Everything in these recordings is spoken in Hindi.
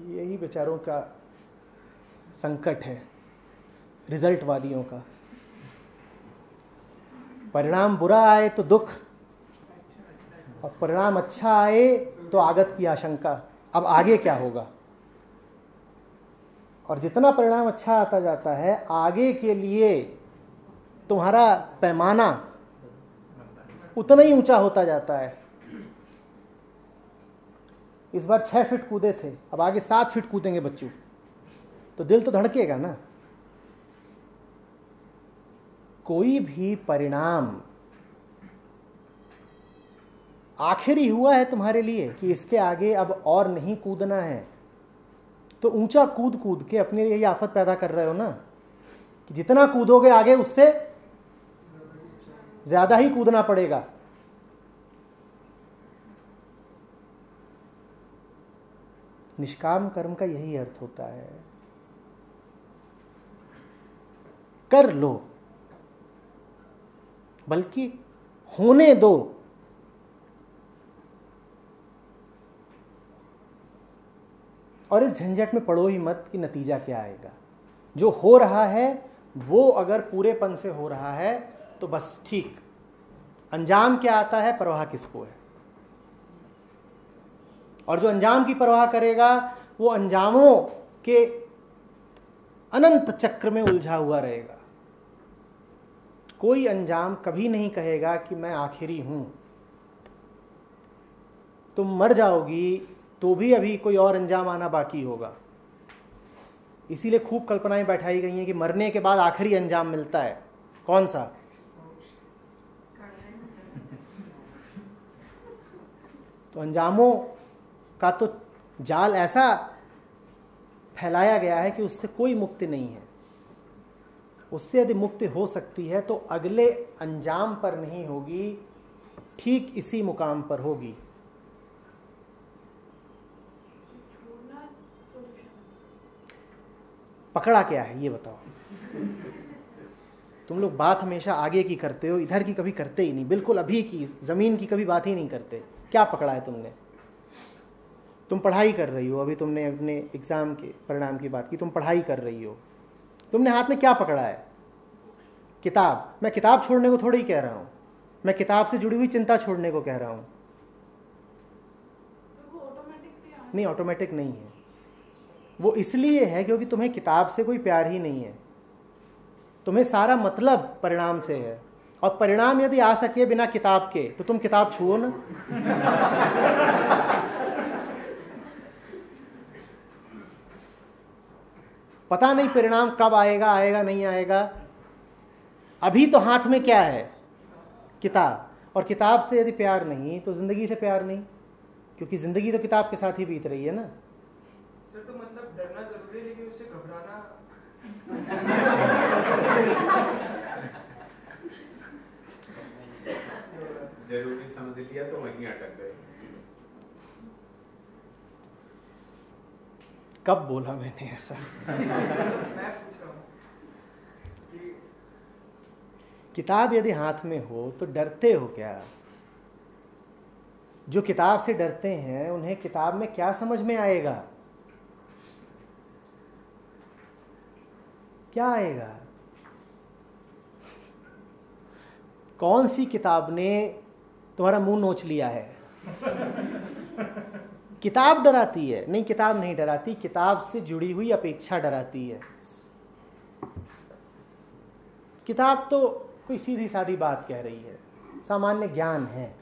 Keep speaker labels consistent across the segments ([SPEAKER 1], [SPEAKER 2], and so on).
[SPEAKER 1] यही बेचारों का संकट है, रिजल्ट वादियों का। परिणाम बुरा आए तो दुख, और परिणाम अच्छा आए तो आगत की आशंका, अब आगे क्या होगा। और जितना परिणाम अच्छा आता जाता है, आगे के लिए तुम्हारा पैमाना उतना ही ऊंचा होता जाता है। इस बार 6 फीट कूदे थे, अब आगे 7 फीट कूदेंगे बच्चों, तो दिल तो धड़केगा ना। कोई भी परिणाम आखिरी हुआ है तुम्हारे लिए कि इसके आगे अब और नहीं कूदना है, तो ऊंचा कूद कूद के अपने लिए यही आफत पैदा कर रहे हो ना, कि जितना कूदोगे आगे उससे ज्यादा ही कूदना पड़ेगा। निष्काम कर्म का यही अर्थ होता है, कर लो, बल्कि होने दो। और इस झंझट में पड़ो ही मत कि नतीजा क्या आएगा। जो हो रहा है वो अगर पूरेपन से हो रहा है तो बस ठीक, अंजाम क्या आता है परवाह किसको है। और जो अंजाम की परवाह करेगा वो अंजामों के अनंत चक्र में उलझा हुआ रहेगा। कोई अंजाम कभी नहीं कहेगा कि मैं आखिरी हूं। तुम मर जाओगी तो भी अभी कोई और अंजाम आना बाकी होगा। इसीलिए खूब कल्पनाएं बैठाई गई हैं कि मरने के बाद आखिरी अंजाम मिलता है। कौन सा? तो अंजामों का तो जाल ऐसा फैलाया गया है कि उससे कोई मुक्ति नहीं है। उससे यदि मुक्ति हो सकती है तो अगले अंजाम पर नहीं होगी, ठीक इसी मुकाम पर होगी। पकड़ा क्या है ये बताओ। तुम लोग बात हमेशा आगे की करते हो, इधर की कभी करते ही नहीं, बिल्कुल अभी की जमीन की कभी बात ही नहीं करते। क्या पकड़ा है तुमने? तुम पढ़ाई कर रही हो, अभी तुमने अपने एग्जाम के परिणाम की बात की, तुम पढ़ाई कर रही हो, तुमने हाथ में क्या पकड़ा है? किताब। मैं किताब छोड़ने को थोड़ी ही कह रहा हूं, मैं किताब से जुड़ी हुई चिंता छोड़ने को कह रहा हूं। नहीं, ऑटोमेटिक नहीं है वो। इसलिए है क्योंकि तुम्हें किताब से कोई प्यार ही नहीं है, तुम्हें सारा मतलब परिणाम से है। और परिणाम यदि आ सके बिना किताब के तो तुम किताब छुओ ना। पता नहीं परिणाम कब आएगा, आएगा नहीं आएगा। अभी तो हाथ में क्या है? किताब। और किताब से यदि प्यार नहीं तो जिंदगी से प्यार नहीं, क्योंकि जिंदगी तो किताब के साथ ही बीत रही है ना।
[SPEAKER 2] सर तो मतलब डरना जरूरी है लेकिन उससे घबराना
[SPEAKER 3] जरूरी समझ लिया तो वहीं अटक गए।
[SPEAKER 1] कब बोला मैंने ऐसा?
[SPEAKER 2] मैं पूछ रहा हूँ कि
[SPEAKER 1] किताब यदि हाथ में हो तो डरते हो क्या? जो किताब से डरते हैं उन्हें किताब में क्या समझ में आएगा? क्या आएगा? कौन सी किताब ने तुम्हारा मुंह नोच लिया है? किताब डराती है? नहीं, किताब नहीं डराती, किताब से जुड़ी हुई अपेक्षा डराती है। किताब तो कोई सीधी सादी बात कह रही है, सामान्य ज्ञान है।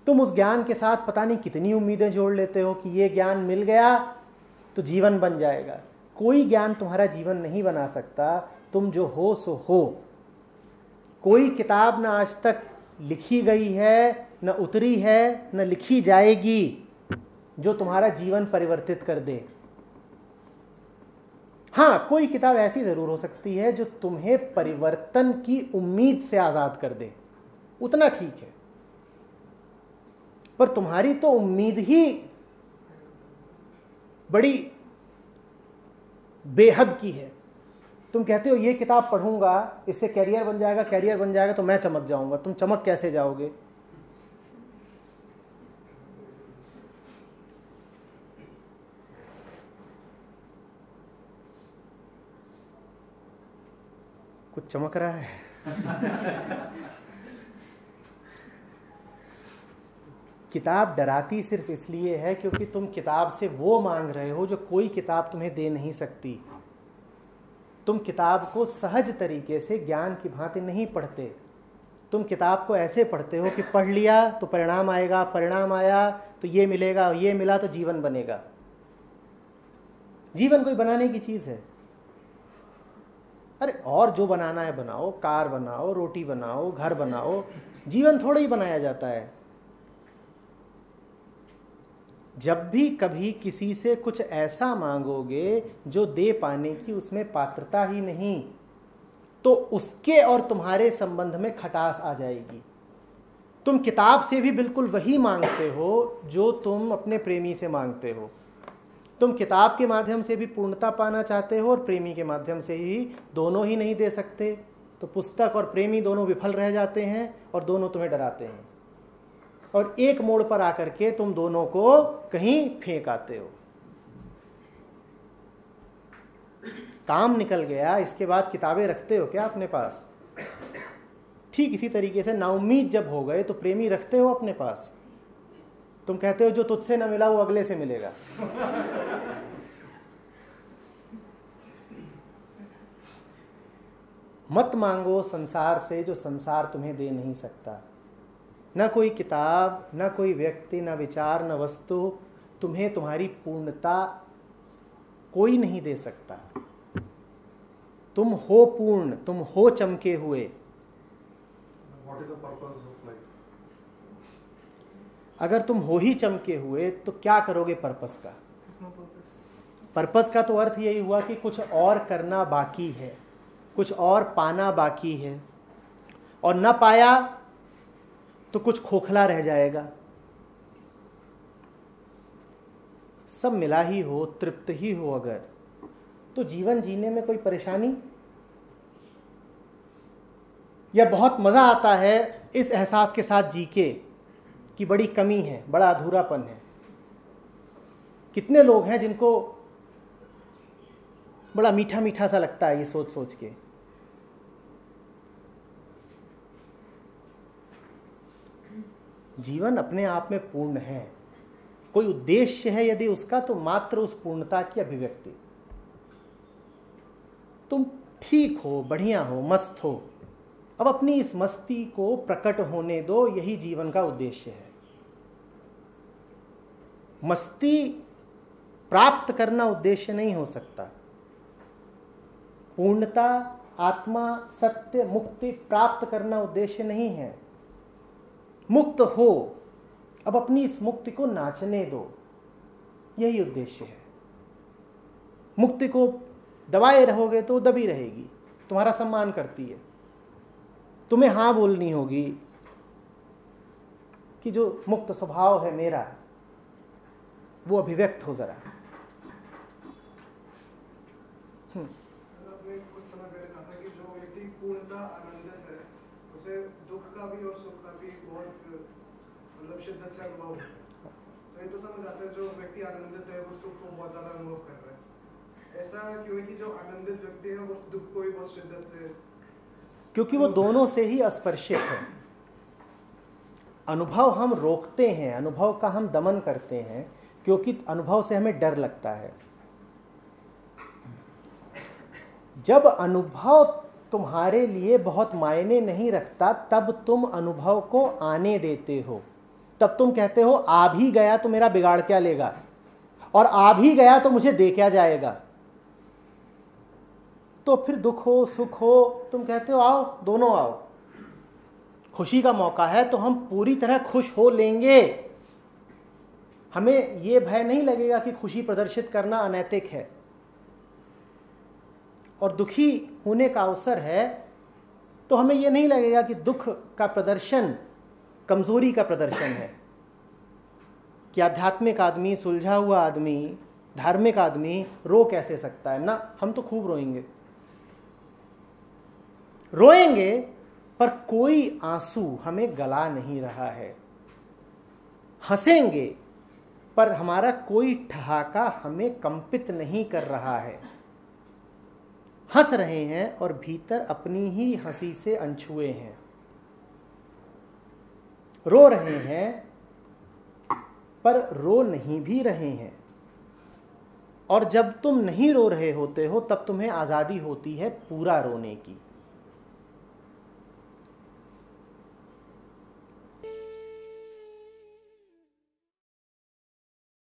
[SPEAKER 1] तुम उस ज्ञान के साथ पता नहीं कितनी उम्मीदें जोड़ लेते हो कि ये ज्ञान मिल गया तो जीवन बन जाएगा। कोई ज्ञान तुम्हारा जीवन नहीं बना सकता, तुम जो हो सो हो। कोई किताब ना आज तक लिखी गई है, न उतरी है, न लिखी जाएगी जो तुम्हारा जीवन परिवर्तित कर दे। हाँ, कोई किताब ऐसी जरूर हो सकती है जो तुम्हें परिवर्तन की उम्मीद से आजाद कर दे, उतना ठीक है। पर तुम्हारी तो उम्मीद ही बड़ी बेहद की है। तुम कहते हो ये किताब पढ़ूंगा इससे कैरियर बन जाएगा, कैरियर बन जाएगा तो मैं चमक जाऊंगा। तुम चमक कैसे जाओगे? कुछ चमक रहा है। किताब डराती सिर्फ इसलिए है क्योंकि तुम किताब से वो मांग रहे हो जो कोई किताब तुम्हें दे नहीं सकती। तुम किताब को सहज तरीके से ज्ञान की भांति नहीं पढ़ते। तुम किताब को ऐसे पढ़ते हो कि पढ़ लिया तो परिणाम आएगा, परिणाम आया तो ये मिलेगा, ये मिला तो जीवन बनेगा। जीवन कोई बनाने की चीज है? अरे और जो बनाना है बनाओ, कार बनाओ, रोटी बनाओ, घर बनाओ, जीवन थोड़ा ही बनाया जाता है। जब भी कभी किसी से कुछ ऐसा मांगोगे जो दे पाने की उसमें पात्रता ही नहीं, तो उसके और तुम्हारे संबंध में खटास आ जाएगी। तुम किताब से भी बिल्कुल वही मांगते हो जो तुम अपने प्रेमी से मांगते हो। तुम किताब के माध्यम से भी पूर्णता पाना चाहते हो और प्रेमी के माध्यम से ही, दोनों ही नहीं दे सकते, तो पुस्तक और प्रेमी दोनों विफल रह जाते हैं और दोनों तुम्हें डराते हैं। और एक मोड़ पर आकर के तुम दोनों को कहीं फेंक आते हो। काम निकल गया, इसके बाद किताबें रखते हो क्या अपने पास? ठीक इसी तरीके से नाउम्मीद जब हो गए तो प्रेमी रखते हो अपने पास? तुम कहते हो जो तुझसे ना मिला वो अगले से मिलेगा। मत मांगो संसार से जो संसार तुम्हें दे नहीं सकता। न कोई किताब, न कोई व्यक्ति, न विचार, न वस्तु तुम्हें तुम्हारी पूर्णता कोई नहीं दे सकता। तुम हो पूर्ण, तुम हो चमके हुए।
[SPEAKER 4] What is the purpose of life?
[SPEAKER 1] अगर तुम हो ही चमके हुए तो क्या करोगे पर्पस का? पर्पस का तो अर्थ यही हुआ कि कुछ और करना बाकी है, कुछ और पाना बाकी है, और न पाया तो कुछ खोखला रह जाएगा। सब मिला ही हो, तृप्त ही हो अगर, तो जीवन जीने में कोई परेशानी या बहुत मजा आता है इस एहसास के साथ जी के कि बड़ी कमी है, बड़ा अधूरापन है। कितने लोग हैं जिनको बड़ा मीठा मीठा सा लगता है ये सोच सोच के। जीवन अपने आप में पूर्ण है, कोई उद्देश्य है यदि उसका तो मात्र उस पूर्णता की अभिव्यक्ति। तुम ठीक हो, बढ़िया हो, मस्त हो, अब अपनी इस मस्ती को प्रकट होने दो, यही जीवन का उद्देश्य है। मस्ती प्राप्त करना उद्देश्य नहीं हो सकता। पूर्णता, आत्मा, सत्य, मुक्ति प्राप्त करना उद्देश्य नहीं है। मुक्त हो, अब अपनी इस मुक्ति को नाचने दो, यही उद्देश्य है। मुक्ति को दबाए रहोगे तो दबी रहेगी, तुम्हारा सम्मान करती है। तुम्हें हाँ बोलनी होगी कि जो मुक्त स्वभाव है मेरा वो अभिव्यक्त हो जरा।
[SPEAKER 2] कुछ समय पहले कहा था कि जो व्यक्ति पूर्णता आनंदित है उसे दुख का भी और सुख का भी बहुत मतलब शिद्दत से अनुभव होता है। तो ये तो समझ आता है जो व्यक्ति आनंदित है वो सुख को बहुत ज्यादा अनुभव कर रहा है। ऐसा क्यों है कि जो आनंदित व्यक्ति है वो दुख को भी बहुत शिद्दत से?
[SPEAKER 1] क्योंकि वो दोनों से ही स्पर्शित है। अनुभव हम रोकते हैं, अनुभव का हम दमन करते हैं क्योंकि अनुभव से हमें डर लगता है। जब अनुभव तुम्हारे लिए बहुत मायने नहीं रखता तब तुम अनुभव को आने देते हो। तब तुम कहते हो आ भी गया तो मेरा बिगाड़ क्या लेगा, और आ भी गया तो मुझे दे क्या जाएगा। तो फिर दुख हो सुख हो तुम कहते हो आओ, दोनों आओ, खुशी का मौका है तो हम पूरी तरह खुश हो लेंगे। हमें यह भय नहीं लगेगा कि खुशी प्रदर्शित करना अनैतिक है और दुखी होने का अवसर है, तो हमें यह नहीं लगेगा कि दुख का प्रदर्शन कमजोरी का प्रदर्शन है। कि आध्यात्मिक आदमी, सुलझा हुआ आदमी, धार्मिक आदमी रो कैसे सकता है? ना, हम तो खूब रोएंगे, रोएंगे, पर कोई आंसू हमें गला नहीं रहा है। हंसेंगे पर हमारा कोई ठहाका हमें कंपित नहीं कर रहा है। हंस रहे हैं और भीतर अपनी ही हंसी से अनछुए हैं, रो रहे हैं पर रो नहीं भी रहे हैं। और जब तुम नहीं रो रहे होते हो तब तुम्हें आजादी होती है पूरा रोने की।